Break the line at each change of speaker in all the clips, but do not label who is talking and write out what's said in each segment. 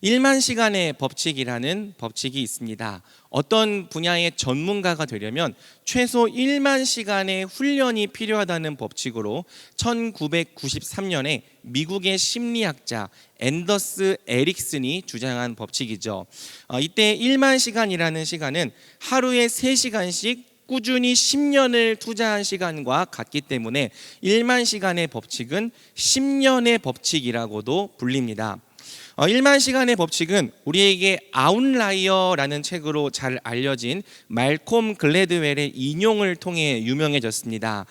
1만 시간의 법칙이라는 법칙이 있습니다. 어떤 분야의 전문가가 되려면 최소 1만 시간의 훈련이 필요하다는 법칙으로 1993년에 미국의 심리학자 앤더스 에릭슨이 주장한 법칙이죠. 이때 1만 시간이라는 시간은 하루에 3시간씩 꾸준히 10년을 투자한 시간과 같기 때문에 1만 시간의 법칙은 10년의 법칙이라고도 불립니다. 1만 시간의 법칙은 우리에게 아웃라이어라는 책으로 잘 알려진 말콤 글래드웰의 인용을 통해 유명해졌습니다.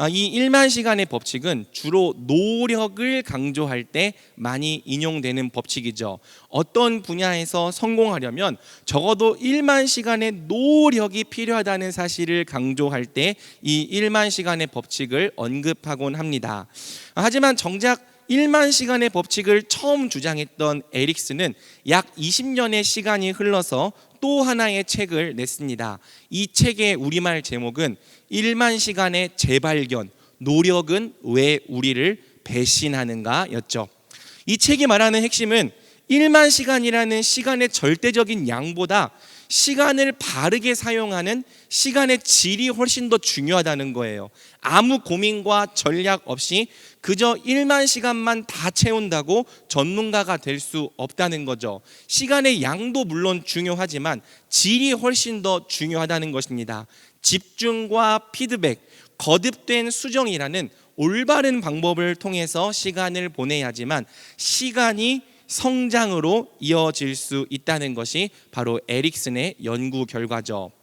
이 1만 시간의 법칙은 주로 노력을 강조할 때 많이 인용되는 법칙이죠. 어떤 분야에서 성공하려면 적어도 1만 시간의 노력이 필요하다는 사실을 강조할 때 이 1만 시간의 법칙을 언급하곤 합니다. 하지만 정작 1만 시간의 법칙을 처음 주장했던 에릭슨은 약 20년의 시간이 흘러서 또 하나의 책을 냈습니다. 이 책의 우리말 제목은 1만 시간의 재발견, 노력은 왜 우리를 배신하는가 였죠. 이 책이 말하는 핵심은 1만 시간이라는 시간의 절대적인 양보다 시간을 바르게 사용하는 시간의 질이 훨씬 더 중요하다는 거예요. 아무 고민과 전략 없이 그저 1만 시간만 다 채운다고 전문가가 될 수 없다는 거죠. 시간의 양도 물론 중요하지만 질이 훨씬 더 중요하다는 것입니다. 집중과 피드백, 거듭된 수정이라는 올바른 방법을 통해서 시간을 보내야지만 시간이 성장으로 이어질 수 있다는 것이 바로 에릭슨의 연구 결과죠.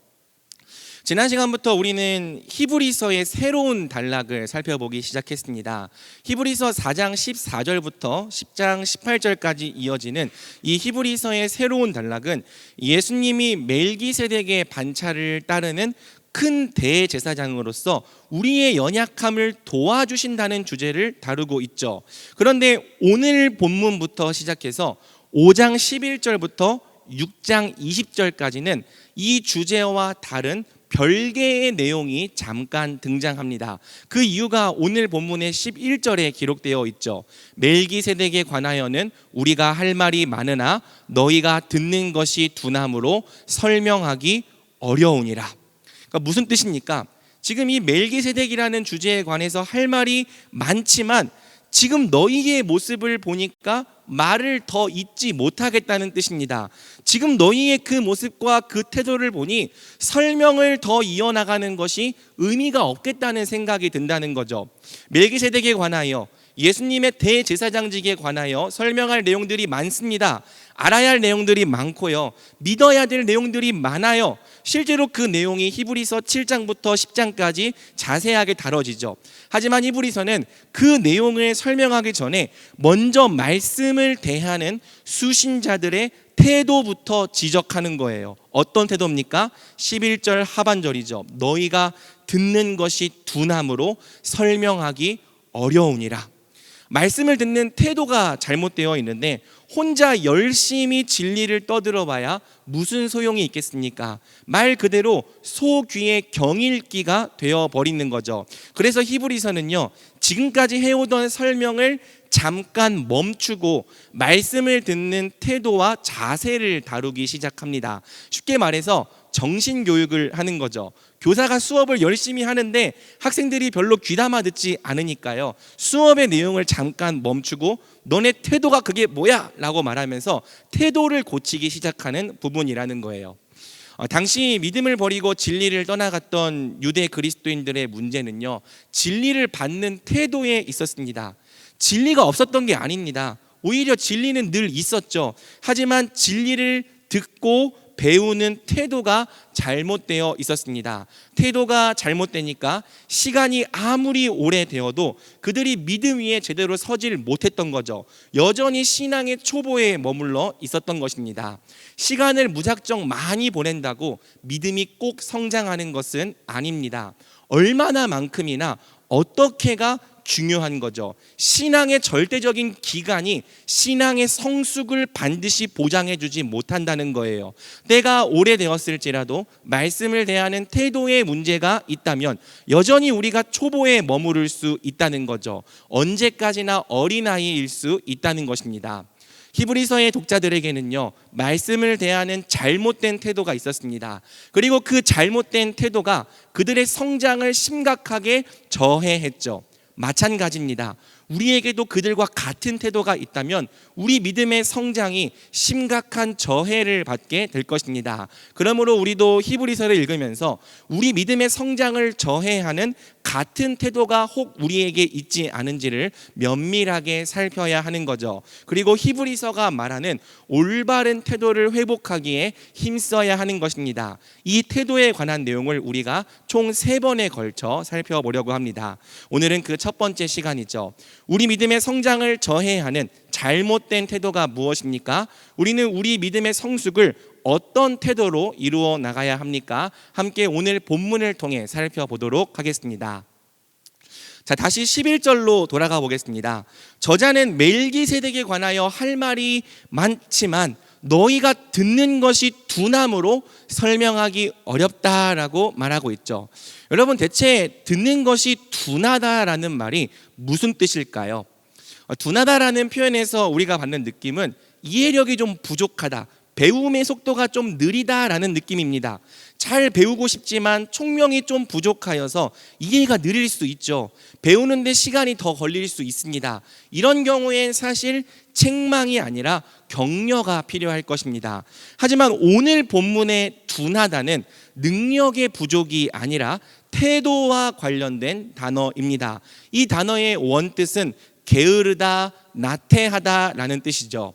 지난 시간부터 우리는 히브리서의 새로운 단락을 살펴보기 시작했습니다. 히브리서 4장 14절부터 10장 18절까지 이어지는 이 히브리서의 새로운 단락은 예수님이 멜기세덱의 반차를 따르는 큰 대제사장으로서 우리의 연약함을 도와주신다는 주제를 다루고 있죠. 그런데 오늘 본문부터 시작해서 5장 11절부터 6장 20절까지는 이 주제와 다른 별개의 내용이 잠깐 등장합니다. 그 이유가 오늘 본문의 11절에 기록되어 있죠. 멜기세덱에 관하여는 우리가 할 말이 많으나 너희가 듣는 것이 둔함으로 설명하기 어려우니라. 그러니까 무슨 뜻입니까? 지금 이 멜기세덱이라는 주제에 관해서 할 말이 많지만 지금 너희의 모습을 보니까 말을 더 잊지 못하겠다는 뜻입니다. 지금 너희의 그 모습과 그 태도를 보니 설명을 더 이어나가는 것이 의미가 없겠다는 생각이 든다는 거죠. 멜기세덱에 관하여, 예수님의 대제사장직에 관하여 설명할 내용들이 많습니다. 알아야 할 내용들이 많고요, 믿어야 될 내용들이 많아요. 실제로 그 내용이 히브리서 7장부터 10장까지 자세하게 다뤄지죠. 하지만 히브리서는 그 내용을 설명하기 전에 먼저 말씀을 대하는 수신자들의 태도부터 지적하는 거예요. 어떤 태도입니까? 11절 하반절이죠. 너희가 듣는 것이 둔함으로 설명하기 어려우니라. 말씀을 듣는 태도가 잘못되어 있는데 혼자 열심히 진리를 떠들어봐야 무슨 소용이 있겠습니까? 말 그대로 소귀의 경읽기가 되어버리는 거죠. 그래서 히브리서는요, 지금까지 해오던 설명을 잠깐 멈추고 말씀을 듣는 태도와 자세를 다루기 시작합니다. 쉽게 말해서 정신교육을 하는 거죠. 교사가 수업을 열심히 하는데 학생들이 별로 귀담아 듣지 않으니까요, 수업의 내용을 잠깐 멈추고 너네 태도가 그게 뭐야? 라고 말하면서 태도를 고치기 시작하는 부분이라는 거예요. 당시 믿음을 버리고 진리를 떠나갔던 유대 그리스도인들의 문제는요, 진리를 받는 태도에 있었습니다. 진리가 없었던 게 아닙니다. 오히려 진리는 늘 있었죠. 하지만 진리를 듣고 배우는 태도가 잘못되어 있었습니다. 태도가 잘못되니까 시간이 아무리 오래되어도 그들이 믿음 위에 제대로 서질 못했던 거죠. 여전히 신앙의 초보에 머물러 있었던 것입니다. 시간을 무작정 많이 보낸다고 믿음이 꼭 성장하는 것은 아닙니다. 얼마나만큼이나 어떻게가 중요한 거죠. 신앙의 절대적인 기간이 신앙의 성숙을 반드시 보장해 주지 못한다는 거예요. 때가 오래되었을지라도 말씀을 대하는 태도에 문제가 있다면 여전히 우리가 초보에 머무를 수 있다는 거죠. 언제까지나 어린아이일 수 있다는 것입니다. 히브리서의 독자들에게는요, 말씀을 대하는 잘못된 태도가 있었습니다. 그리고 그 잘못된 태도가 그들의 성장을 심각하게 저해했죠. 마찬가지입니다. 우리에게도 그들과 같은 태도가 있다면 우리 믿음의 성장이 심각한 저해를 받게 될 것입니다. 그러므로 우리도 히브리서를 읽으면서 우리 믿음의 성장을 저해하는 같은 태도가 혹 우리에게 있지 않은지를 면밀하게 살펴야 하는 거죠. 그리고 히브리서가 말하는 올바른 태도를 회복하기에 힘써야 하는 것입니다. 이 태도에 관한 내용을 우리가 총 3번에 걸쳐 살펴보려고 합니다. 오늘은 그 첫 번째 시간이죠. 우리 믿음의 성장을 저해하는 잘못된 태도가 무엇입니까? 우리는 우리 믿음의 성숙을 어떤 태도로 이루어 나가야 합니까? 함께 오늘 본문을 통해 살펴보도록 하겠습니다. 자, 다시 11절로 돌아가 보겠습니다. 저자는 멜기세덱에 관하여 할 말이 많지만 너희가 듣는 것이 둔함으로 설명하기 어렵다라고 말하고 있죠. 여러분, 대체 듣는 것이 둔하다라는 말이 무슨 뜻일까요? 둔하다라는 표현에서 우리가 받는 느낌은 이해력이 좀 부족하다, 배움의 속도가 좀 느리다라는 느낌입니다. 잘 배우고 싶지만 총명이 좀 부족하여서 이해가 느릴 수 있죠. 배우는데 시간이 더 걸릴 수 있습니다. 이런 경우엔 사실 책망이 아니라 격려가 필요할 것입니다. 하지만 오늘 본문의 둔하다는 능력의 부족이 아니라 태도와 관련된 단어입니다. 이 단어의 원뜻은 게으르다, 나태하다라는 뜻이죠.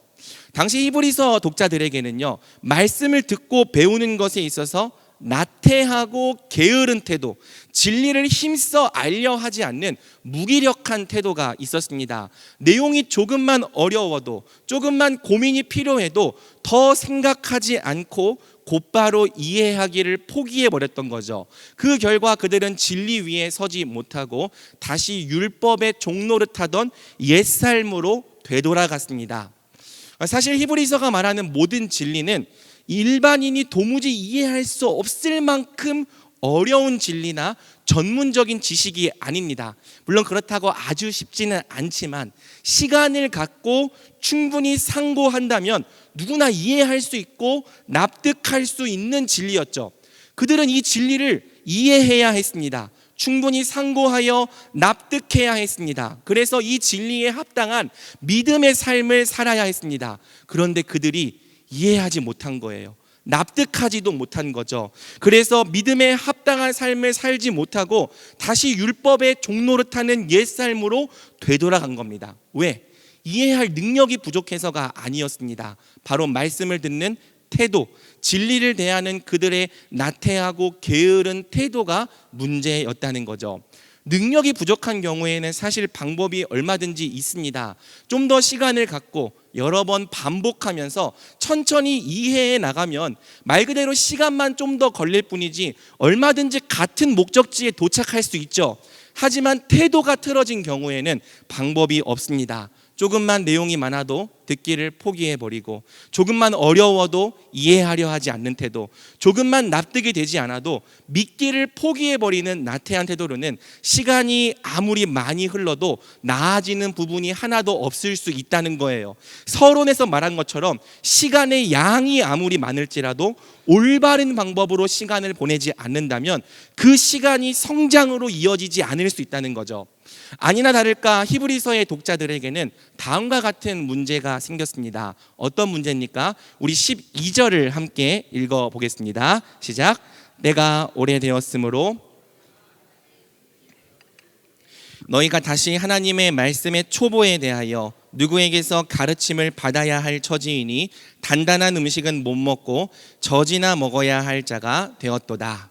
당시 히브리서 독자들에게는요, 말씀을 듣고 배우는 것에 있어서 나태하고 게으른 태도, 진리를 힘써 알려 하지 않는 무기력한 태도가 있었습니다. 내용이 조금만 어려워도, 조금만 고민이 필요해도 더 생각하지 않고 곧바로 이해하기를 포기해버렸던 거죠. 그 결과 그들은 진리 위에 서지 못하고 다시 율법의 종로를 타던 옛삶으로 되돌아갔습니다. 사실 히브리서가 말하는 모든 진리는 일반인이 도무지 이해할 수 없을 만큼 어려운 진리나 전문적인 지식이 아닙니다. 물론 그렇다고 아주 쉽지는 않지만 시간을 갖고 충분히 상고한다면 누구나 이해할 수 있고 납득할 수 있는 진리였죠. 그들은 이 진리를 이해해야 했습니다. 충분히 상고하여 납득해야 했습니다. 그래서 이 진리에 합당한 믿음의 삶을 살아야 했습니다. 그런데 그들이 이해하지 못한 거예요. 납득하지도 못한 거죠. 그래서 믿음에 합당한 삶을 살지 못하고 다시 율법의 종노릇하는 옛삶으로 되돌아간 겁니다. 왜? 이해할 능력이 부족해서가 아니었습니다. 바로 말씀을 듣는 태도, 진리를 대하는 그들의 나태하고 게으른 태도가 문제였다는 거죠. 능력이 부족한 경우에는 사실 방법이 얼마든지 있습니다. 좀 더 시간을 갖고 여러 번 반복하면서 천천히 이해해 나가면 말 그대로 시간만 좀 더 걸릴 뿐이지 얼마든지 같은 목적지에 도착할 수 있죠. 하지만 태도가 틀어진 경우에는 방법이 없습니다. 조금만 내용이 많아도 듣기를 포기해버리고, 조금만 어려워도 이해하려 하지 않는 태도, 조금만 납득이 되지 않아도 믿기를 포기해버리는 나태한 태도로는 시간이 아무리 많이 흘러도 나아지는 부분이 하나도 없을 수 있다는 거예요. 서론에서 말한 것처럼 시간의 양이 아무리 많을지라도 올바른 방법으로 시간을 보내지 않는다면 그 시간이 성장으로 이어지지 않을 수 있다는 거죠. 아니나 다를까 히브리서의 독자들에게는 다음과 같은 문제가 생겼습니다. 어떤 문제입니까? 우리 12절을 함께 읽어보겠습니다. 시작. 내가 오래되었으므로 너희가 다시 하나님의 말씀의 초보에 대하여 누구에게서 가르침을 받아야 할 처지이니 단단한 음식은 못 먹고 젖이나 먹어야 할 자가 되었도다.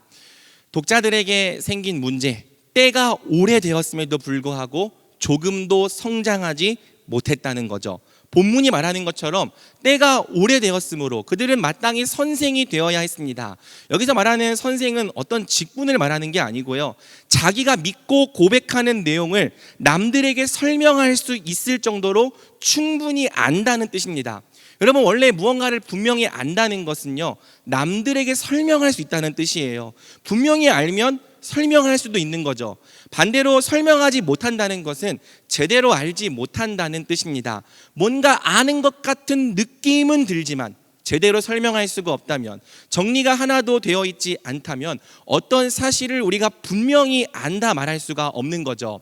독자들에게 생긴 문제, 때가 오래되었음에도 불구하고 조금도 성장하지 못했다는 거죠. 본문이 말하는 것처럼 때가 오래되었으므로 그들은 마땅히 선생이 되어야 했습니다. 여기서 말하는 선생은 어떤 직분을 말하는 게 아니고요, 자기가 믿고 고백하는 내용을 남들에게 설명할 수 있을 정도로 충분히 안다는 뜻입니다. 여러분, 원래 무언가를 분명히 안다는 것은요, 남들에게 설명할 수 있다는 뜻이에요. 분명히 알면 설명할 수도 있는 거죠. 반대로 설명하지 못한다는 것은 제대로 알지 못한다는 뜻입니다. 뭔가 아는 것 같은 느낌은 들지만 제대로 설명할 수가 없다면, 정리가 하나도 되어 있지 않다면 어떤 사실을 우리가 분명히 안다 말할 수가 없는 거죠.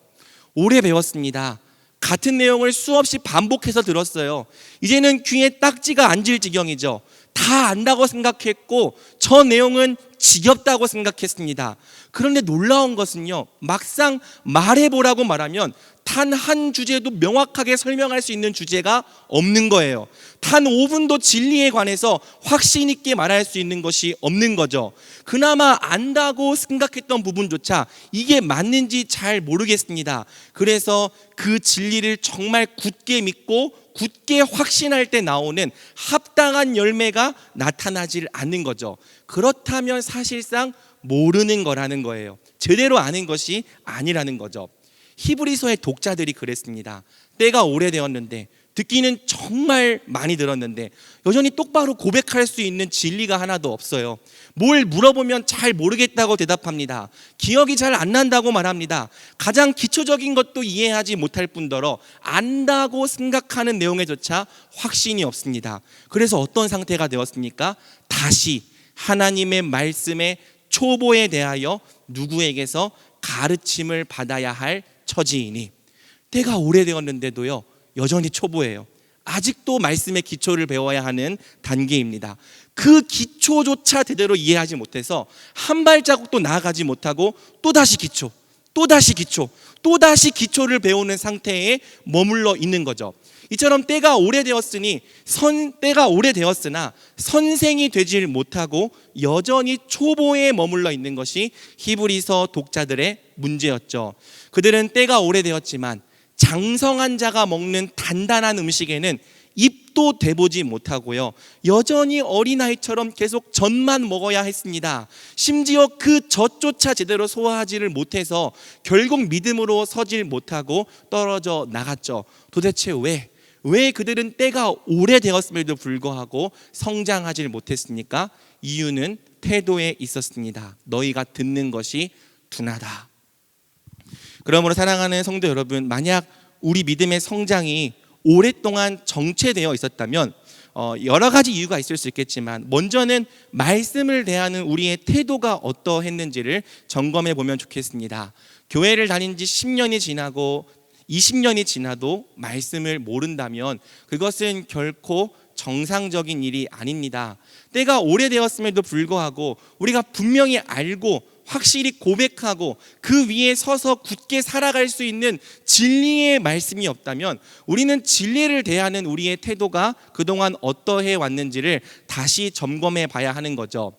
오래 배웠습니다. 같은 내용을 수없이 반복해서 들었어요. 이제는 귀에 딱지가 앉을 지경이죠. 다 안다고 생각했고 저 내용은 지겹다고 생각했습니다. 그런데 놀라운 것은요, 막상 말해보라고 말하면 단 한 주제도 명확하게 설명할 수 있는 주제가 없는 거예요. 단 5분도 진리에 관해서 확신 있게 말할 수 있는 것이 없는 거죠. 그나마 안다고 생각했던 부분조차 이게 맞는지 잘 모르겠습니다. 그래서 그 진리를 정말 굳게 믿고 굳게 확신할 때 나오는 합당한 열매가 나타나질 않는 거죠. 그렇다면 사실상 모르는 거라는 거예요. 제대로 아는 것이 아니라는 거죠. 히브리서의 독자들이 그랬습니다. 때가 오래되었는데, 듣기는 정말 많이 들었는데 여전히 똑바로 고백할 수 있는 진리가 하나도 없어요. 뭘 물어보면 잘 모르겠다고 대답합니다. 기억이 잘 안 난다고 말합니다. 가장 기초적인 것도 이해하지 못할 뿐더러 안다고 생각하는 내용에조차 확신이 없습니다. 그래서 어떤 상태가 되었습니까? 다시 하나님의 말씀의 초보에 대하여 누구에게서 가르침을 받아야 할 처지이니, 때가 오래되었는데도요 여전히 초보예요. 아직도 말씀의 기초를 배워야 하는 단계입니다. 그 기초조차 제대로 이해하지 못해서 한 발자국도 나아가지 못하고 또다시 기초, 또다시 기초, 또다시 기초를 배우는 상태에 머물러 있는 거죠. 이처럼 때가 오래되었으나 선생이 되질 못하고 여전히 초보에 머물러 있는 것이 히브리서 독자들의 문제였죠. 그들은 때가 오래되었지만 장성한 자가 먹는 단단한 음식에는 입도 대보지 못하고요, 여전히 어린아이처럼 계속 젖만 먹어야 했습니다. 심지어 그 젖조차 제대로 소화하지를 못해서 결국 믿음으로 서질 못하고 떨어져 나갔죠. 도대체 왜 그들은 때가 오래되었음에도 불구하고 성장하지 못했습니까? 이유는 태도에 있었습니다. 너희가 듣는 것이 둔하다. 그러므로 사랑하는 성도 여러분, 만약 우리 믿음의 성장이 오랫동안 정체되어 있었다면 여러 가지 이유가 있을 수 있겠지만, 먼저는 말씀을 대하는 우리의 태도가 어떠했는지를 점검해 보면 좋겠습니다. 교회를 다닌 지 10년이 지나고 20년이 지나도 말씀을 모른다면 그것은 결코 정상적인 일이 아닙니다. 때가 오래되었음에도 불구하고 우리가 분명히 알고 확실히 고백하고 그 위에 서서 굳게 살아갈 수 있는 진리의 말씀이 없다면 우리는 진리를 대하는 우리의 태도가 그동안 어떠해 왔는지를 다시 점검해 봐야 하는 거죠.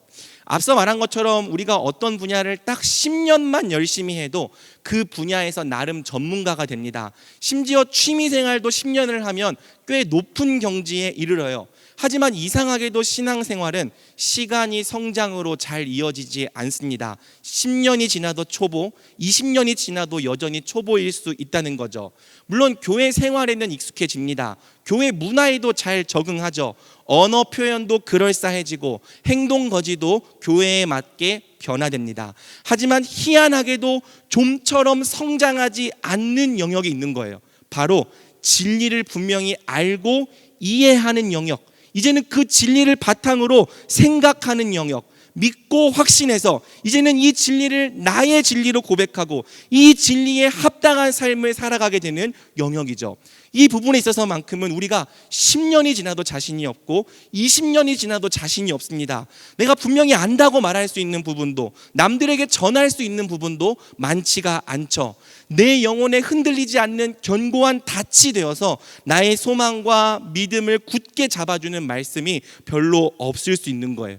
앞서 말한 것처럼 우리가 어떤 분야를 딱 10년만 열심히 해도 그 분야에서 나름 전문가가 됩니다. 심지어 취미생활도 10년을 하면 꽤 높은 경지에 이르러요. 하지만 이상하게도 신앙생활은 시간이 성장으로 잘 이어지지 않습니다. 10년이 지나도 초보, 20년이 지나도 여전히 초보일 수 있다는 거죠. 물론 교회 생활에는 익숙해집니다. 교회 문화에도 잘 적응하죠. 언어 표현도 그럴싸해지고 행동 거지도 교회에 맞게 변화됩니다. 하지만 희한하게도 좀처럼 성장하지 않는 영역이 있는 거예요. 바로 진리를 분명히 알고 이해하는 영역, 이제는 그 진리를 바탕으로 생각하는 영역, 믿고 확신해서 이제는 이 진리를 나의 진리로 고백하고 이 진리에 합당한 삶을 살아가게 되는 영역이죠. 이 부분에 있어서만큼은 우리가 10년이 지나도 자신이 없고 20년이 지나도 자신이 없습니다. 내가 분명히 안다고 말할 수 있는 부분도, 남들에게 전할 수 있는 부분도 많지가 않죠. 내 영혼에 흔들리지 않는 견고한 닻이 되어서 나의 소망과 믿음을 굳게 잡아주는 말씀이 별로 없을 수 있는 거예요.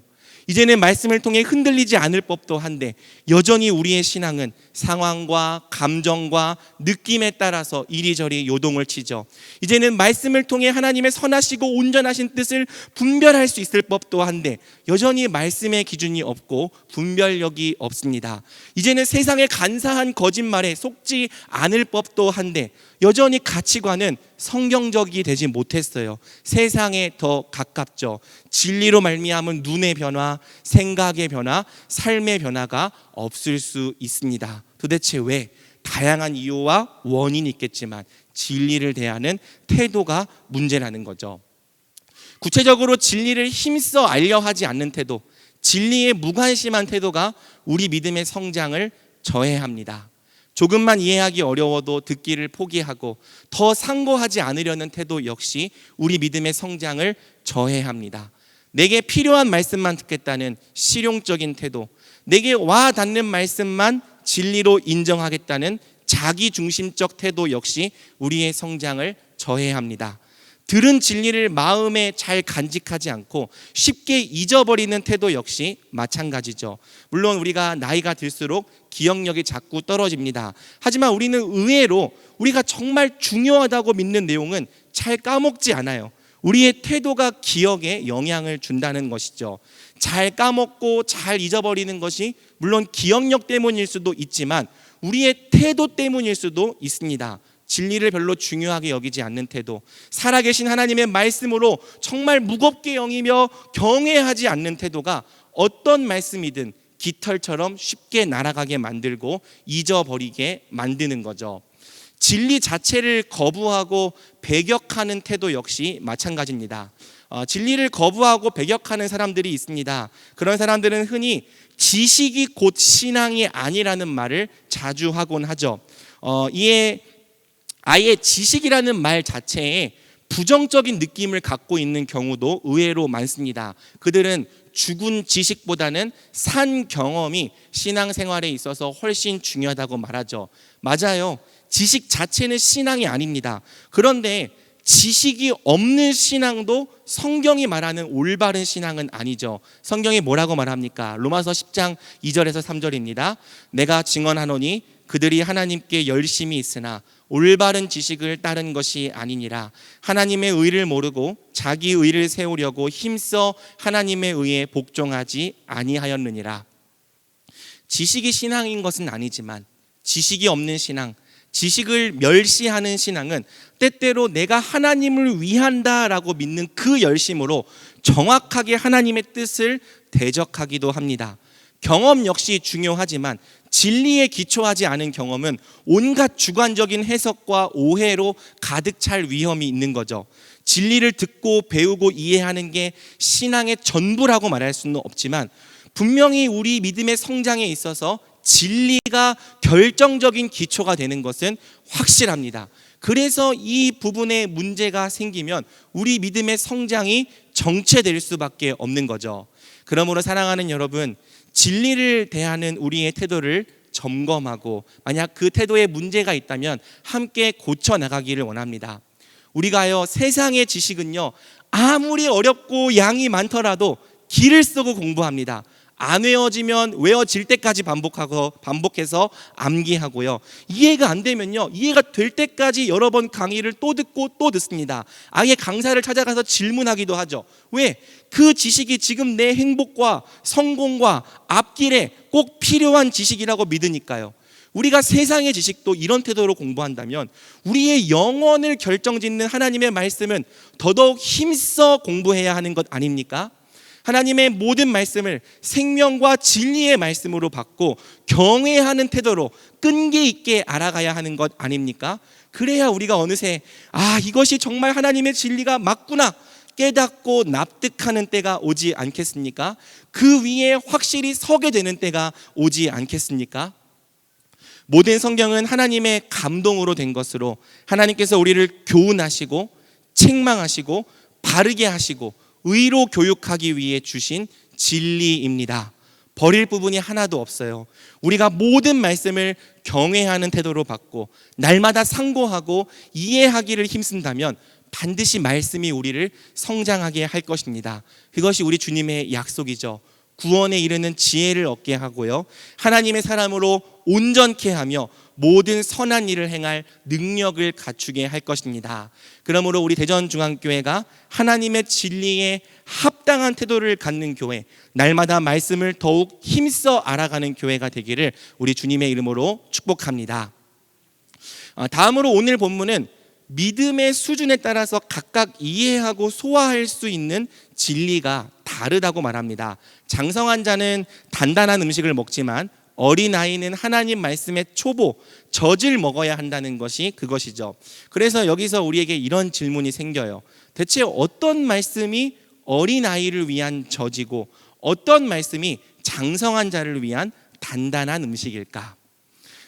이제는 말씀을 통해 흔들리지 않을 법도 한데 여전히 우리의 신앙은 상황과 감정과 느낌에 따라서 이리저리 요동을 치죠. 이제는 말씀을 통해 하나님의 선하시고 온전하신 뜻을 분별할 수 있을 법도 한데 여전히 말씀의 기준이 없고 분별력이 없습니다. 이제는 세상의 간사한 거짓말에 속지 않을 법도 한데 여전히 가치관은 성경적이 되지 못했어요. 세상에 더 가깝죠. 진리로 말미암은 눈의 변화, 생각의 변화, 삶의 변화가 없을 수 있습니다. 도대체 왜? 다양한 이유와 원인이 있겠지만 진리를 대하는 태도가 문제라는 거죠. 구체적으로 진리를 힘써 알려 하지 않는 태도, 진리에 무관심한 태도가 우리 믿음의 성장을 저해합니다. 조금만 이해하기 어려워도 듣기를 포기하고 더 상고하지 않으려는 태도 역시 우리 믿음의 성장을 저해합니다. 내게 필요한 말씀만 듣겠다는 실용적인 태도, 내게 와 닿는 말씀만 진리로 인정하겠다는 자기중심적 태도 역시 우리의 성장을 저해합니다. 들은 진리를 마음에 잘 간직하지 않고 쉽게 잊어버리는 태도 역시 마찬가지죠. 물론 우리가 나이가 들수록 기억력이 자꾸 떨어집니다. 하지만 우리는 의외로 우리가 정말 중요하다고 믿는 내용은 잘 까먹지 않아요. 우리의 태도가 기억에 영향을 준다는 것이죠. 잘 까먹고 잘 잊어버리는 것이 물론 기억력 때문일 수도 있지만 우리의 태도 때문일 수도 있습니다. 진리를 별로 중요하게 여기지 않는 태도, 살아계신 하나님의 말씀으로 정말 무겁게 여기며 경외하지 않는 태도가 어떤 말씀이든 깃털처럼 쉽게 날아가게 만들고 잊어버리게 만드는 거죠. 진리 자체를 거부하고 배격하는 태도 역시 마찬가지입니다. 진리를 거부하고 배격하는 사람들이 있습니다. 그런 사람들은 흔히 지식이 곧 신앙이 아니라는 말을 자주 하곤 하죠. 이에 아예 지식이라는 말 자체에 부정적인 느낌을 갖고 있는 경우도 의외로 많습니다. 그들은 죽은 지식보다는 산 경험이 신앙생활에 있어서 훨씬 중요하다고 말하죠. 맞아요. 지식 자체는 신앙이 아닙니다. 그런데 지식이 없는 신앙도 성경이 말하는 올바른 신앙은 아니죠. 성경이 뭐라고 말합니까? 로마서 10장 2절에서 3절입니다. 내가 증언하노니 그들이 하나님께 열심히 있으나 올바른 지식을 따른 것이 아니니라. 하나님의 의를 모르고 자기 의를 세우려고 힘써 하나님의 의에 복종하지 아니하였느니라. 지식이 신앙인 것은 아니지만 지식이 없는 신앙, 지식을 멸시하는 신앙은 때때로 내가 하나님을 위한다라고 믿는 그 열심으로 정확하게 하나님의 뜻을 대적하기도 합니다. 경험 역시 중요하지만 진리에 기초하지 않은 경험은 온갖 주관적인 해석과 오해로 가득 찰 위험이 있는 거죠. 진리를 듣고 배우고 이해하는 게 신앙의 전부라고 말할 수는 없지만 분명히 우리 믿음의 성장에 있어서 진리가 결정적인 기초가 되는 것은 확실합니다. 그래서 이 부분에 문제가 생기면 우리 믿음의 성장이 정체될 수밖에 없는 거죠. 그러므로 사랑하는 여러분, 진리를 대하는 우리의 태도를 점검하고 만약 그 태도에 문제가 있다면 함께 고쳐나가기를 원합니다. 우리가요, 세상의 지식은요 아무리 어렵고 양이 많더라도 기를 쓰고 공부합니다. 안 외워지면 외워질 때까지 반복해서 암기하고요. 이해가 안 되면요, 이해가 될 때까지 여러 번 강의를 또 듣고 또 듣습니다. 아예 강사를 찾아가서 질문하기도 하죠. 왜? 그 지식이 지금 내 행복과 성공과 앞길에 꼭 필요한 지식이라고 믿으니까요. 우리가 세상의 지식도 이런 태도로 공부한다면 우리의 영혼을 결정짓는 하나님의 말씀은 더더욱 힘써 공부해야 하는 것 아닙니까? 하나님의 모든 말씀을 생명과 진리의 말씀으로 받고 경외하는 태도로 끈기 있게 알아가야 하는 것 아닙니까? 그래야 우리가 어느새 이것이 정말 하나님의 진리가 맞구나 깨닫고 납득하는 때가 오지 않겠습니까? 그 위에 확실히 서게 되는 때가 오지 않겠습니까? 모든 성경은 하나님의 감동으로 된 것으로 하나님께서 우리를 교훈하시고 책망하시고 바르게 하시고 의로 교육하기 위해 주신 진리입니다. 버릴 부분이 하나도 없어요. 우리가 모든 말씀을 경외하는 태도로 받고 날마다 상고하고 이해하기를 힘쓴다면 반드시 말씀이 우리를 성장하게 할 것입니다. 그것이 우리 주님의 약속이죠. 구원에 이르는 지혜를 얻게 하고요, 하나님의 사람으로 온전케 하며 모든 선한 일을 행할 능력을 갖추게 할 것입니다. 그러므로 우리 대전중앙교회가 하나님의 진리에 합당한 태도를 갖는 교회, 날마다 말씀을 더욱 힘써 알아가는 교회가 되기를 우리 주님의 이름으로 축복합니다. 다음으로 오늘 본문은 믿음의 수준에 따라서 각각 이해하고 소화할 수 있는 진리가 다르다고 말합니다. 장성한 자는 단단한 음식을 먹지만 어린아이는 하나님 말씀의 초보, 젖을 먹어야 한다는 것이 그것이죠. 그래서 여기서 우리에게 이런 질문이 생겨요. 대체 어떤 말씀이 어린아이를 위한 젖이고 어떤 말씀이 장성한 자를 위한 단단한 음식일까?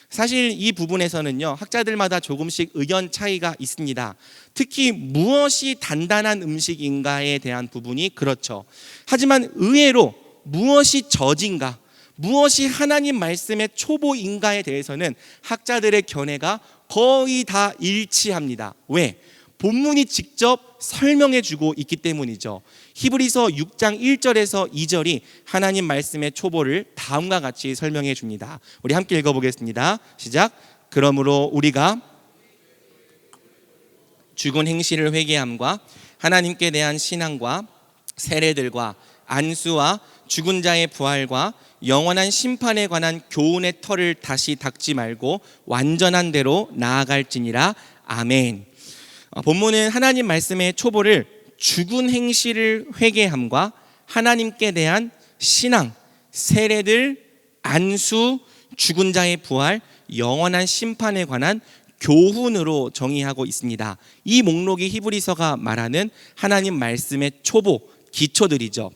사실 이 부분에서는요, 학자들마다 조금씩 의견 차이가 있습니다. 특히 무엇이 단단한 음식인가에 대한 부분이 그렇죠. 하지만 의외로 무엇이 젖인가, 무엇이 하나님 말씀의 초보인가에 대해서는 학자들의 견해가 거의 다 일치합니다. 왜? 본문이 직접 설명해 주고 있기 때문이죠. 히브리서 6장 1절에서 2절이 하나님 말씀의 초보를 다음과 같이 설명해 줍니다. 우리 함께 읽어보겠습니다. 시작. 그러므로 우리가 죽은 행실을 회개함과 하나님께 대한 신앙과 세례들과 안수와 죽은 자의 부활과 영원한 심판에 관한 교훈의 털을 다시 닦지 말고 완전한 대로 나아갈지니라. 아멘. 본문은 하나님 말씀의 초보를 죽은 행실을 회개함과 하나님께 대한 신앙, 세례들, 안수, 죽은 자의 부활, 영원한 심판에 관한 교훈으로 정의하고 있습니다. 이 목록이 히브리서가 말하는 하나님 말씀의 초보, 기초들이죠.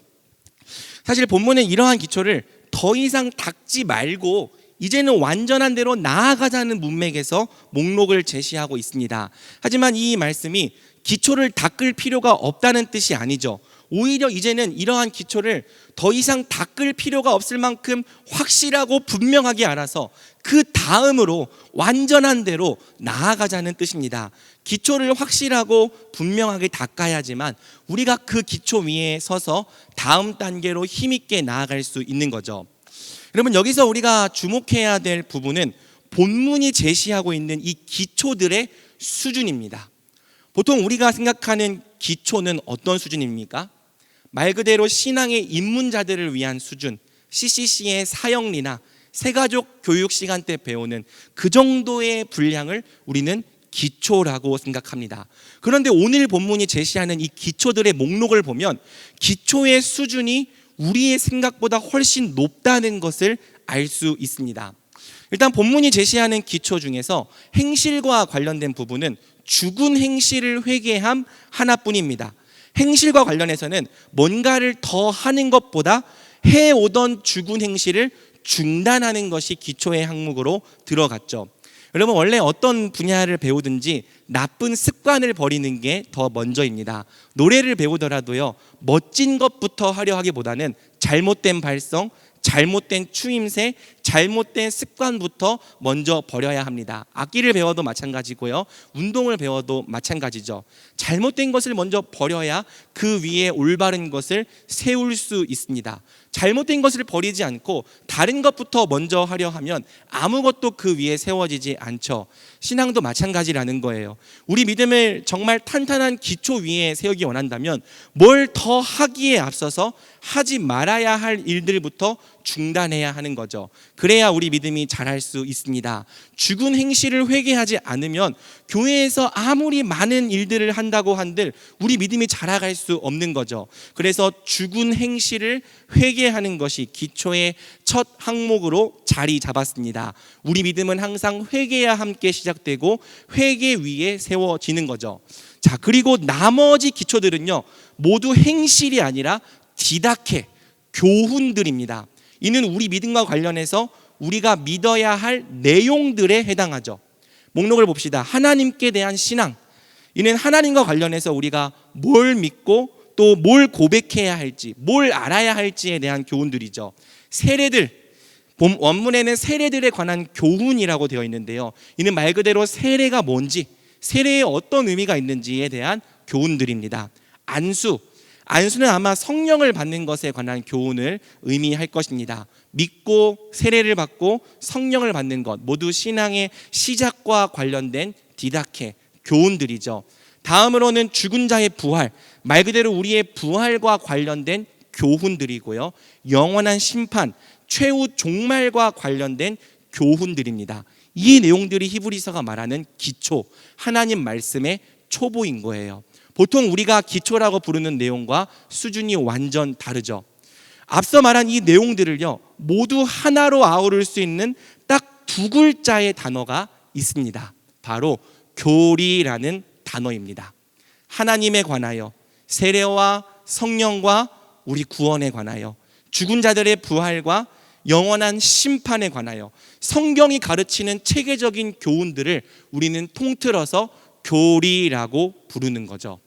사실 본문은 이러한 기초를 더 이상 닦지 말고 이제는 완전한 대로 나아가자는 문맥에서 목록을 제시하고 있습니다. 하지만 이 말씀이 기초를 닦을 필요가 없다는 뜻이 아니죠. 오히려 이제는 이러한 기초를 더 이상 닦을 필요가 없을 만큼 확실하고 분명하게 알아서 그 다음으로 완전한 대로 나아가자는 뜻입니다. 기초를 확실하고 분명하게 닦아야지만 우리가 그 기초 위에 서서 다음 단계로 힘있게 나아갈 수 있는 거죠. 여러분, 여기서 우리가 주목해야 될 부분은 본문이 제시하고 있는 이 기초들의 수준입니다. 보통 우리가 생각하는 기초는 어떤 수준입니까? 말 그대로 신앙의 입문자들을 위한 수준, CCC의 사형리나 새가족 교육 시간 때 배우는 그 정도의 분량을 우리는 기초라고 생각합니다. 그런데 오늘 본문이 제시하는 이 기초들의 목록을 보면 기초의 수준이 우리의 생각보다 훨씬 높다는 것을 알 수 있습니다. 일단 본문이 제시하는 기초 중에서 행실과 관련된 부분은 죽은 행실을 회개함 하나뿐입니다. 행실과 관련해서는 뭔가를 더 하는 것보다 해오던 죽은 행실을 중단하는 것이 기초의 항목으로 들어갔죠. 여러분, 원래 어떤 분야를 배우든지 나쁜 습관을 버리는 게 더 먼저입니다. 노래를 배우더라도요, 멋진 것부터 하려 하기보다는 잘못된 발성, 잘못된 추임새, 잘못된 습관부터 먼저 버려야 합니다. 악기를 배워도 마찬가지고요, 운동을 배워도 마찬가지죠. 잘못된 것을 먼저 버려야 그 위에 올바른 것을 세울 수 있습니다. 잘못된 것을 버리지 않고 다른 것부터 먼저 하려 하면 아무것도 그 위에 세워지지 않죠. 신앙도 마찬가지라는 거예요. 우리 믿음을 정말 탄탄한 기초 위에 세우기 원한다면 뭘 더 하기에 앞서서 하지 말아야 할 일들부터 중단해야 하는 거죠. 그래야 우리 믿음이 자랄 수 있습니다. 죽은 행실을 회개하지 않으면 교회에서 아무리 많은 일들을 한다고 한들 우리 믿음이 자라갈 수 없는 거죠. 그래서 죽은 행실을 회개하는 것이 기초의 첫 항목으로 자리 잡았습니다. 우리 믿음은 항상 회개와 함께 시작되고 회개 위에 세워지는 거죠. 자, 그리고 나머지 기초들은요, 모두 행실이 아니라 디다케, 교훈들입니다. 이는 우리 믿음과 관련해서 우리가 믿어야 할 내용들에 해당하죠. 목록을 봅시다. 하나님께 대한 신앙, 이는 하나님과 관련해서 우리가 뭘 믿고 또 뭘 고백해야 할지, 뭘 알아야 할지에 대한 교훈들이죠. 세례들, 원문에는 세례들에 관한 교훈이라고 되어 있는데요, 이는 말 그대로 세례가 뭔지, 세례에 어떤 의미가 있는지에 대한 교훈들입니다. 안수는 아마 성령을 받는 것에 관한 교훈을 의미할 것입니다. 믿고 세례를 받고 성령을 받는 것, 모두 신앙의 시작과 관련된 디다케, 교훈들이죠. 다음으로는 죽은 자의 부활, 말 그대로 우리의 부활과 관련된 교훈들이고요. 영원한 심판, 최후 종말과 관련된 교훈들입니다. 이 내용들이 히브리서가 말하는 기초, 하나님 말씀의 초보인 거예요. 보통 우리가 기초라고 부르는 내용과 수준이 완전 다르죠. 앞서 말한 이 내용들을요, 모두 하나로 아우를 수 있는 딱 두 글자의 단어가 있습니다. 바로 교리라는 단어입니다. 하나님에 관하여, 세례와 성령과 우리 구원에 관하여, 죽은 자들의 부활과 영원한 심판에 관하여 성경이 가르치는 체계적인 교훈들을 우리는 통틀어서 교리라고 부르는 거죠.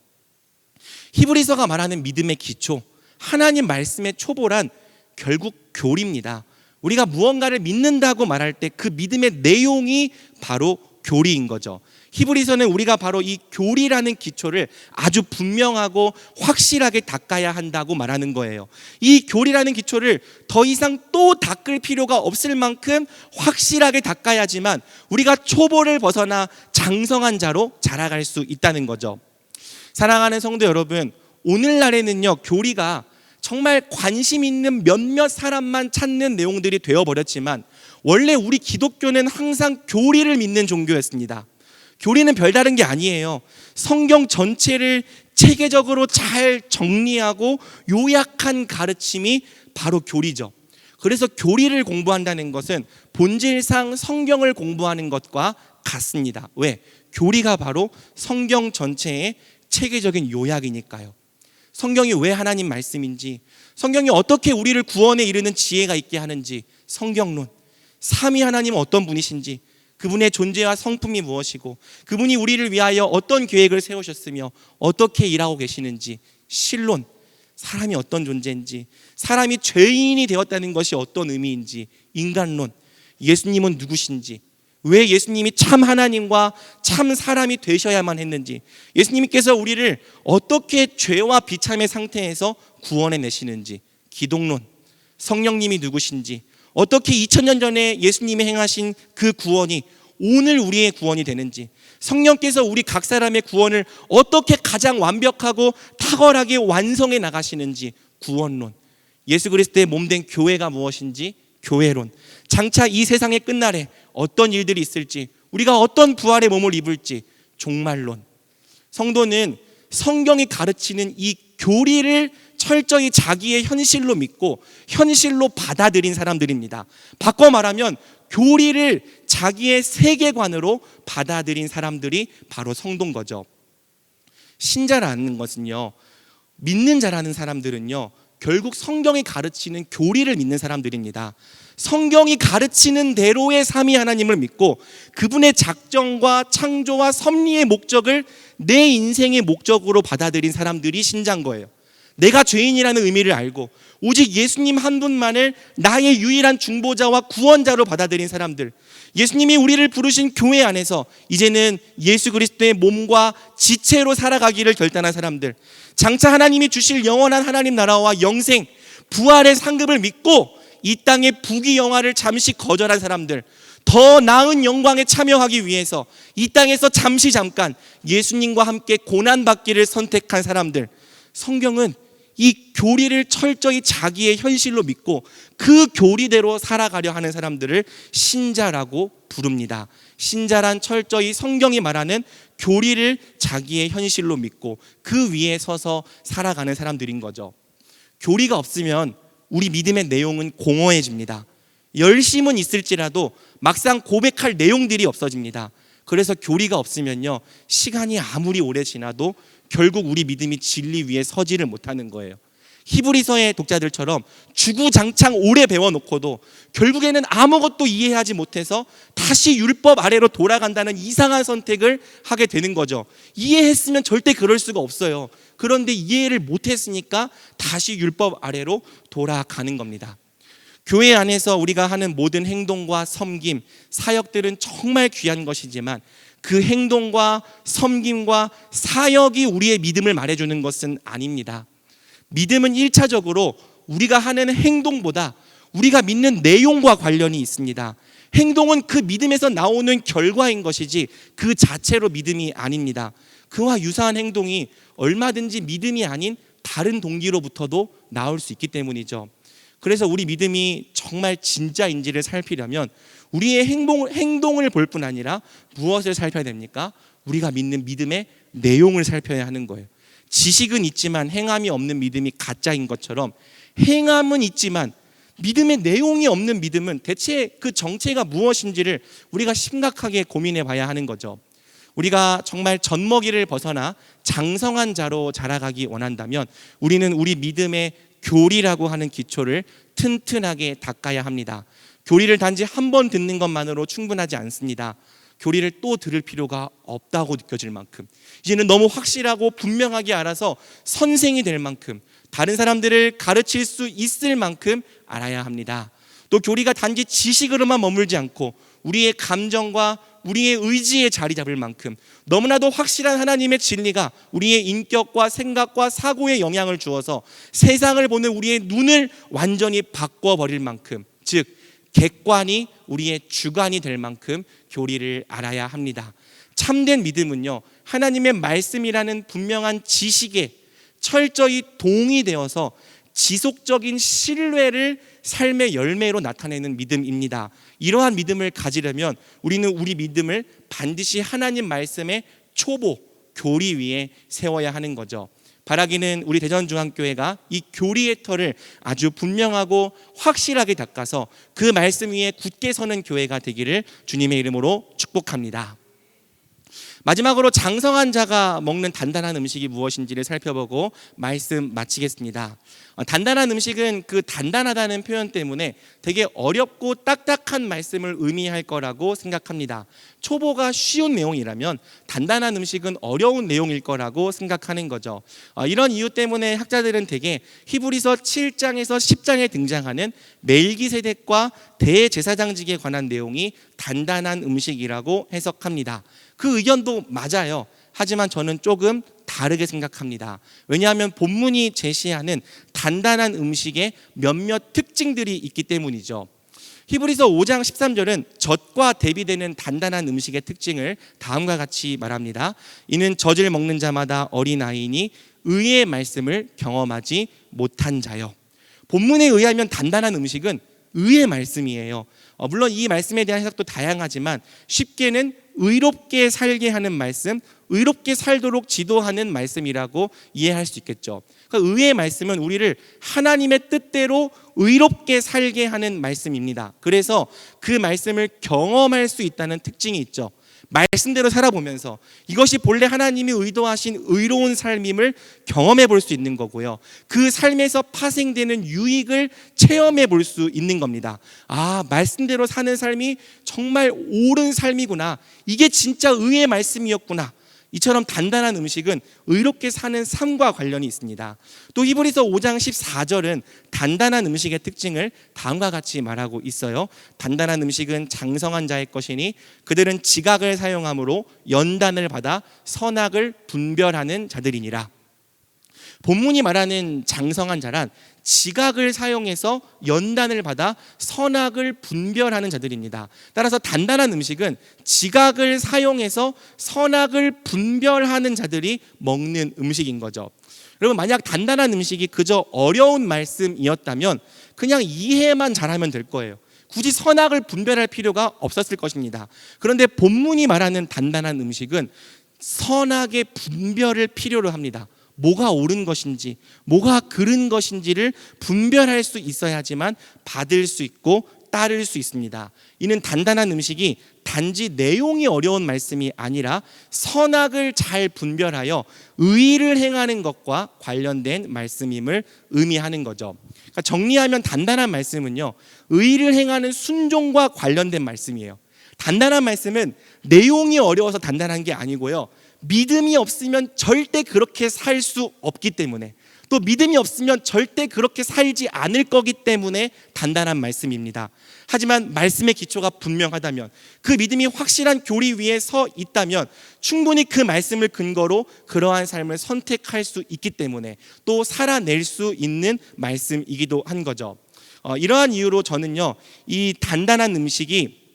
히브리서가 말하는 믿음의 기초, 하나님 말씀의 초보란 결국 교리입니다. 우리가 무언가를 믿는다고 말할 때 그 믿음의 내용이 바로 교리인 거죠. 히브리서는 우리가 바로 이 교리라는 기초를 아주 분명하고 확실하게 닦아야 한다고 말하는 거예요. 이 교리라는 기초를 더 이상 또 닦을 필요가 없을 만큼 확실하게 닦아야지만 우리가 초보를 벗어나 장성한 자로 자라갈 수 있다는 거죠. 사랑하는 성도 여러분, 오늘날에는요, 교리가 정말 관심 있는 몇몇 사람만 찾는 내용들이 되어버렸지만 원래 우리 기독교는 항상 교리를 믿는 종교였습니다. 교리는 별다른 게 아니에요. 성경 전체를 체계적으로 잘 정리하고 요약한 가르침이 바로 교리죠. 그래서 교리를 공부한다는 것은 본질상 성경을 공부하는 것과 같습니다. 왜? 교리가 바로 성경 전체의 체계적인 요약이니까요. 성경이 왜 하나님 말씀인지, 성경이 어떻게 우리를 구원에 이르는 지혜가 있게 하는지, 성경론, 삼위 하나님은 어떤 분이신지, 그분의 존재와 성품이 무엇이고 그분이 우리를 위하여 어떤 계획을 세우셨으며 어떻게 일하고 계시는지, 신론, 사람이 어떤 존재인지, 사람이 죄인이 되었다는 것이 어떤 의미인지, 인간론, 예수님은 누구신지, 왜 예수님이 참 하나님과 참 사람이 되셔야만 했는지, 예수님께서 우리를 어떻게 죄와 비참의 상태에서 구원해 내시는지, 기독론, 성령님이 누구신지, 어떻게 2000년 전에 예수님이 행하신 그 구원이 오늘 우리의 구원이 되는지, 성령께서 우리 각 사람의 구원을 어떻게 가장 완벽하고 탁월하게 완성해 나가시는지, 구원론, 예수 그리스도의 몸된 교회가 무엇인지, 교회론, 장차 이 세상의 끝날에 어떤 일들이 있을지, 우리가 어떤 부활의 몸을 입을지, 종말론. 성도는 성경이 가르치는 이 교리를 철저히 자기의 현실로 믿고 현실로 받아들인 사람들입니다. 바꿔 말하면 교리를 자기의 세계관으로 받아들인 사람들이 바로 성도인 거죠. 신자라는 것은요, 믿는 자라는 사람들은요, 결국 성경이 가르치는 교리를 믿는 사람들입니다. 성경이 가르치는 대로의 삼위 하나님을 믿고 그분의 작정과 창조와 섭리의 목적을 내 인생의 목적으로 받아들인 사람들이 신자인 거예요. 내가 죄인이라는 의미를 알고 오직 예수님 한 분만을 나의 유일한 중보자와 구원자로 받아들인 사람들, 예수님이 우리를 부르신 교회 안에서 이제는 예수 그리스도의 몸과 지체로 살아가기를 결단한 사람들, 장차 하나님이 주실 영원한 하나님 나라와 영생, 부활의 상급을 믿고 이 땅의 부귀영화를 잠시 거절한 사람들, 더 나은 영광에 참여하기 위해서 이 땅에서 잠깐 예수님과 함께 고난받기를 선택한 사람들, 성경은 이 교리를 철저히 자기의 현실로 믿고 그 교리대로 살아가려 하는 사람들을 신자라고 부릅니다. 신자란 철저히 성경이 말하는 교리를 자기의 현실로 믿고 그 위에 서서 살아가는 사람들인 거죠. 교리가 없으면 우리 믿음의 내용은 공허해집니다. 열심은 있을지라도 막상 고백할 내용들이 없어집니다. 그래서 교리가 없으면요, 시간이 아무리 오래 지나도 결국 우리 믿음이 진리 위에 서지를 못하는 거예요. 히브리서의 독자들처럼 주구장창 오래 배워놓고도 결국에는 아무것도 이해하지 못해서 다시 율법 아래로 돌아간다는 이상한 선택을 하게 되는 거죠. 이해했으면 절대 그럴 수가 없어요. 그런데 이해를 못했으니까 다시 율법 아래로 돌아가는 겁니다. 교회 안에서 우리가 하는 모든 행동과 섬김, 사역들은 정말 귀한 것이지만 그 행동과 섬김과 사역이 우리의 믿음을 말해주는 것은 아닙니다. 믿음은 1차적으로 우리가 하는 행동보다 우리가 믿는 내용과 관련이 있습니다. 행동은 그 믿음에서 나오는 결과인 것이지 그 자체로 믿음이 아닙니다. 그와 유사한 행동이 얼마든지 믿음이 아닌 다른 동기로부터도 나올 수 있기 때문이죠. 그래서 우리 믿음이 정말 진짜인지를 살피려면 우리의 행동을 볼 뿐 아니라 무엇을 살펴야 됩니까? 우리가 믿는 믿음의 내용을 살펴야 하는 거예요. 지식은 있지만 행함이 없는 믿음이 가짜인 것처럼 행함은 있지만 믿음의 내용이 없는 믿음은 대체 그 정체가 무엇인지를 우리가 심각하게 고민해 봐야 하는 거죠. 우리가 정말 젖먹이를 벗어나 장성한 자로 자라가기 원한다면 우리는 우리 믿음의 교리라고 하는 기초를 튼튼하게 닦아야 합니다. 교리를 단지 한 번 듣는 것만으로 충분하지 않습니다. 교리를 또 들을 필요가 없다고 느껴질 만큼, 이제는 너무 확실하고 분명하게 알아서 선생이 될 만큼, 다른 사람들을 가르칠 수 있을 만큼 알아야 합니다. 또 교리가 단지 지식으로만 머물지 않고 우리의 감정과 우리의 의지에 자리 잡을 만큼, 너무나도 확실한 하나님의 진리가 우리의 인격과 생각과 사고에 영향을 주어서 세상을 보는 우리의 눈을 완전히 바꿔버릴 만큼, 즉 객관이 우리의 주관이 될 만큼 교리를 알아야 합니다. 참된 믿음은요, 하나님의 말씀이라는 분명한 지식에 철저히 동의되어서 지속적인 신뢰를 삶의 열매로 나타내는 믿음입니다. 이러한 믿음을 가지려면 우리는 우리 믿음을 반드시 하나님 말씀의 초보, 교리 위에 세워야 하는 거죠. 바라기는 우리 대전중앙교회가 이 교리의 터를 아주 분명하고 확실하게 닦아서 그 말씀 위에 굳게 서는 교회가 되기를 주님의 이름으로 축복합니다. 마지막으로 장성한 자가 먹는 단단한 음식이 무엇인지를 살펴보고 말씀 마치겠습니다. 단단한 음식은 그 단단하다는 표현 때문에 되게 어렵고 딱딱한 말씀을 의미할 거라고 생각합니다. 초보가 쉬운 내용이라면 단단한 음식은 어려운 내용일 거라고 생각하는 거죠. 이런 이유 때문에 학자들은 대개 히브리서 7장에서 10장에 등장하는 멜기세덱과 대제사장직에 관한 내용이 단단한 음식이라고 해석합니다. 그 의견도 맞아요. 하지만 저는 조금 다르게 생각합니다. 왜냐하면 본문이 제시하는 단단한 음식에 몇몇 특징들이 있기 때문이죠. 히브리서 5장 13절은 젖과 대비되는 단단한 음식의 특징을 다음과 같이 말합니다. 이는 젖을 먹는 자마다 어린아이니 의의 말씀을 경험하지 못한 자요. 본문에 의하면 단단한 음식은 의의 말씀이에요. 물론 이 말씀에 대한 해석도 다양하지만 쉽게는 의롭게 살게 하는 말씀, 의롭게 살도록 지도하는 말씀이라고 이해할 수 있겠죠. 그러니까 의의 말씀은 우리를 하나님의 뜻대로 의롭게 살게 하는 말씀입니다. 그래서 그 말씀을 경험할 수 있다는 특징이 있죠. 말씀대로 살아보면서 이것이 본래 하나님이 의도하신 의로운 삶임을 경험해 볼 수 있는 거고요. 그 삶에서 파생되는 유익을 체험해 볼 수 있는 겁니다. 아, 말씀대로 사는 삶이 정말 옳은 삶이구나. 이게 진짜 의의 말씀이었구나. 이처럼 단단한 음식은 의롭게 사는 삶과 관련이 있습니다. 또 히브리서 5장 14절은 단단한 음식의 특징을 다음과 같이 말하고 있어요. 단단한 음식은 장성한 자의 것이니 그들은 지각을 사용함으로 연단을 받아 선악을 분별하는 자들이니라. 본문이 말하는 장성한 자란 지각을 사용해서 연단을 받아 선악을 분별하는 자들입니다. 따라서 단단한 음식은 지각을 사용해서 선악을 분별하는 자들이 먹는 음식인 거죠. 여러분, 만약 단단한 음식이 그저 어려운 말씀이었다면 그냥 이해만 잘하면 될 거예요. 굳이 선악을 분별할 필요가 없었을 것입니다. 그런데 본문이 말하는 단단한 음식은 선악의 분별을 필요로 합니다. 뭐가 옳은 것인지, 뭐가 그른 것인지를 분별할 수 있어야지만 받을 수 있고 따를 수 있습니다. 이는 단단한 음식이 단지 내용이 어려운 말씀이 아니라 선악을 잘 분별하여 의를 행하는 것과 관련된 말씀임을 의미하는 거죠. 그러니까 정리하면 단단한 말씀은요, 의를 행하는 순종과 관련된 말씀이에요. 단단한 말씀은 내용이 어려워서 단단한 게 아니고요, 믿음이 없으면 절대 그렇게 살 수 없기 때문에, 또 믿음이 없으면 절대 그렇게 살지 않을 거기 때문에 단단한 말씀입니다. 하지만 말씀의 기초가 분명하다면, 그 믿음이 확실한 교리 위에 서 있다면 충분히 그 말씀을 근거로 그러한 삶을 선택할 수 있기 때문에 또 살아낼 수 있는 말씀이기도 한 거죠. 이러한 이유로 저는요, 이 단단한 음식이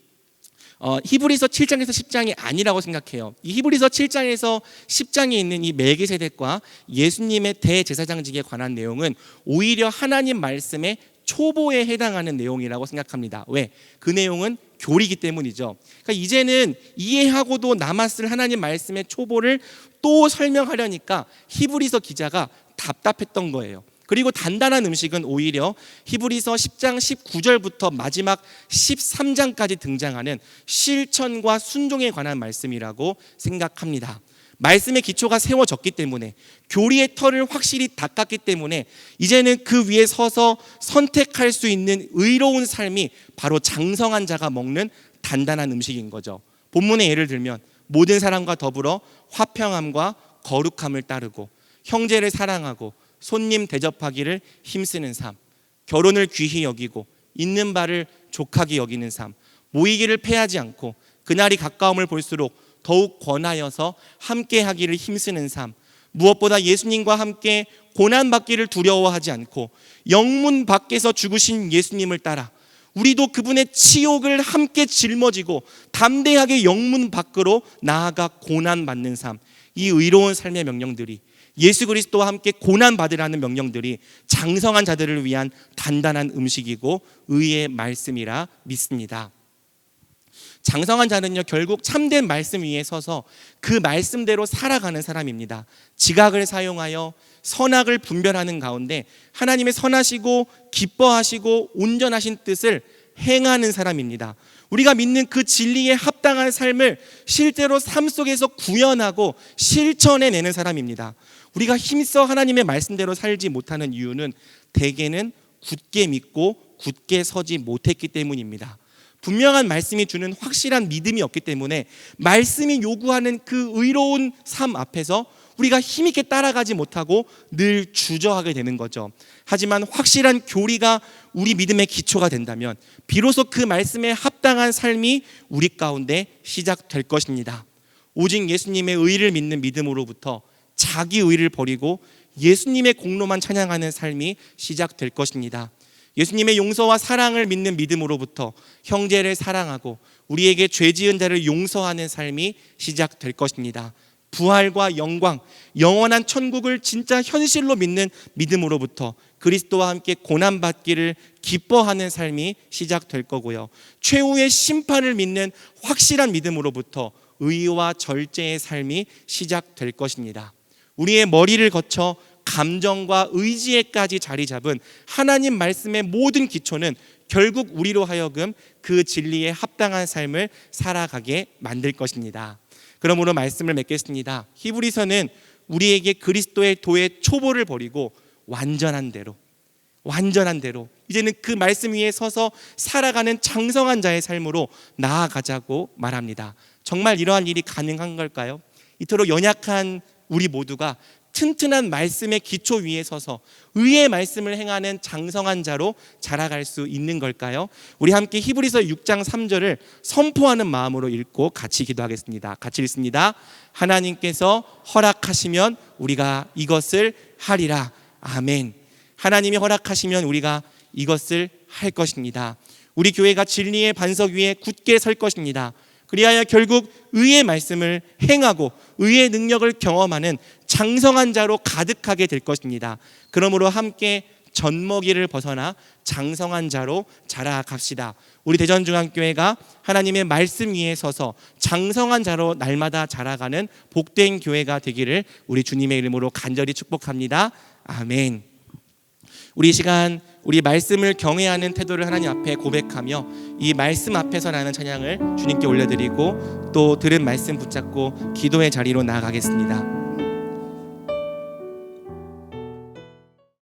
히브리서 7장에서 10장이 아니라고 생각해요. 이 히브리서 7장에서 10장에 있는 이 멜기세덱과 예수님의 대제사장직에 관한 내용은 오히려 하나님 말씀의 초보에 해당하는 내용이라고 생각합니다. 왜? 그 내용은 교리이기 때문이죠. 그러니까 이제는 이해하고도 남았을 하나님 말씀의 초보를 또 설명하려니까 히브리서 기자가 답답했던 거예요. 그리고 단단한 음식은 오히려 히브리서 10장 19절부터 마지막 13장까지 등장하는 실천과 순종에 관한 말씀이라고 생각합니다. 말씀의 기초가 세워졌기 때문에, 교리의 털을 확실히 닦았기 때문에 이제는 그 위에 서서 선택할 수 있는 의로운 삶이 바로 장성한 자가 먹는 단단한 음식인 거죠. 본문의 예를 들면 모든 사람과 더불어 화평함과 거룩함을 따르고 형제를 사랑하고 손님 대접하기를 힘쓰는 삶, 결혼을 귀히 여기고 있는 바를 족하게 여기는 삶, 모이기를 패하지 않고 그날이 가까움을 볼수록 더욱 권하여서 함께 하기를 힘쓰는 삶, 무엇보다 예수님과 함께 고난받기를 두려워하지 않고 영문 밖에서 죽으신 예수님을 따라 우리도 그분의 치욕을 함께 짊어지고 담대하게 영문 밖으로 나아가 고난받는 삶, 이 의로운 삶의 명령들이, 예수 그리스도와 함께 고난받으라는 명령들이 장성한 자들을 위한 단단한 음식이고 의의 말씀이라 믿습니다. 장성한 자는요, 결국 참된 말씀 위에 서서 그 말씀대로 살아가는 사람입니다. 지각을 사용하여 선악을 분별하는 가운데 하나님의 선하시고 기뻐하시고 온전하신 뜻을 행하는 사람입니다. 우리가 믿는 그 진리에 합당한 삶을 실제로 삶 속에서 구현하고 실천해내는 사람입니다. 우리가 힘써 하나님의 말씀대로 살지 못하는 이유는 대개는 굳게 믿고 굳게 서지 못했기 때문입니다. 분명한 말씀이 주는 확실한 믿음이 없기 때문에 말씀이 요구하는 그 의로운 삶 앞에서 우리가 힘있게 따라가지 못하고 늘 주저하게 되는 거죠. 하지만 확실한 교리가 우리 믿음의 기초가 된다면 비로소 그 말씀에 합당한 삶이 우리 가운데 시작될 것입니다. 오직 예수님의 의를 믿는 믿음으로부터 자기 의를 버리고 예수님의 공로만 찬양하는 삶이 시작될 것입니다. 예수님의 용서와 사랑을 믿는 믿음으로부터 형제를 사랑하고 우리에게 죄 지은 자를 용서하는 삶이 시작될 것입니다. 부활과 영광, 영원한 천국을 진짜 현실로 믿는 믿음으로부터 그리스도와 함께 고난받기를 기뻐하는 삶이 시작될 거고요. 최후의 심판을 믿는 확실한 믿음으로부터 의와 절제의 삶이 시작될 것입니다. 우리의 머리를 거쳐 감정과 의지에까지 자리 잡은 하나님 말씀의 모든 기초는 결국 우리로 하여금 그 진리에 합당한 삶을 살아가게 만들 것입니다. 그러므로 말씀을 맺겠습니다. 히브리서는 우리에게 그리스도의 도의 초보를 버리고 완전한 대로 이제는 그 말씀 위에 서서 살아가는 장성한 자의 삶으로 나아가자고 말합니다. 정말 이러한 일이 가능한 걸까요? 이토록 연약한 우리 모두가 튼튼한 말씀의 기초 위에 서서 의의 말씀을 행하는 장성한 자로 자라갈 수 있는 걸까요? 우리 함께 히브리서 6장 3절을 선포하는 마음으로 읽고 같이 기도하겠습니다. 같이 읽습니다. 하나님께서 허락하시면 우리가 이것을 하리라. 아멘. 하나님이 허락하시면 우리가 이것을 할 것입니다. 우리 교회가 진리의 반석 위에 굳게 설 것입니다. 그리하여 결국 의의 말씀을 행하고 의의 능력을 경험하는 장성한 자로 가득하게 될 것입니다. 그러므로 함께 젖먹이를 벗어나 장성한 자로 자라갑시다. 우리 대전중앙교회가 하나님의 말씀 위에 서서 장성한 자로 날마다 자라가는 복된 교회가 되기를 우리 주님의 이름으로 간절히 축복합니다. 아멘. 우리 시간 우리 말씀을 경외하는 태도를 하나님 앞에 고백하며 이 말씀 앞에서라는 찬양을 주님께 올려드리고 또 들은 말씀 붙잡고 기도의 자리로 나아가겠습니다.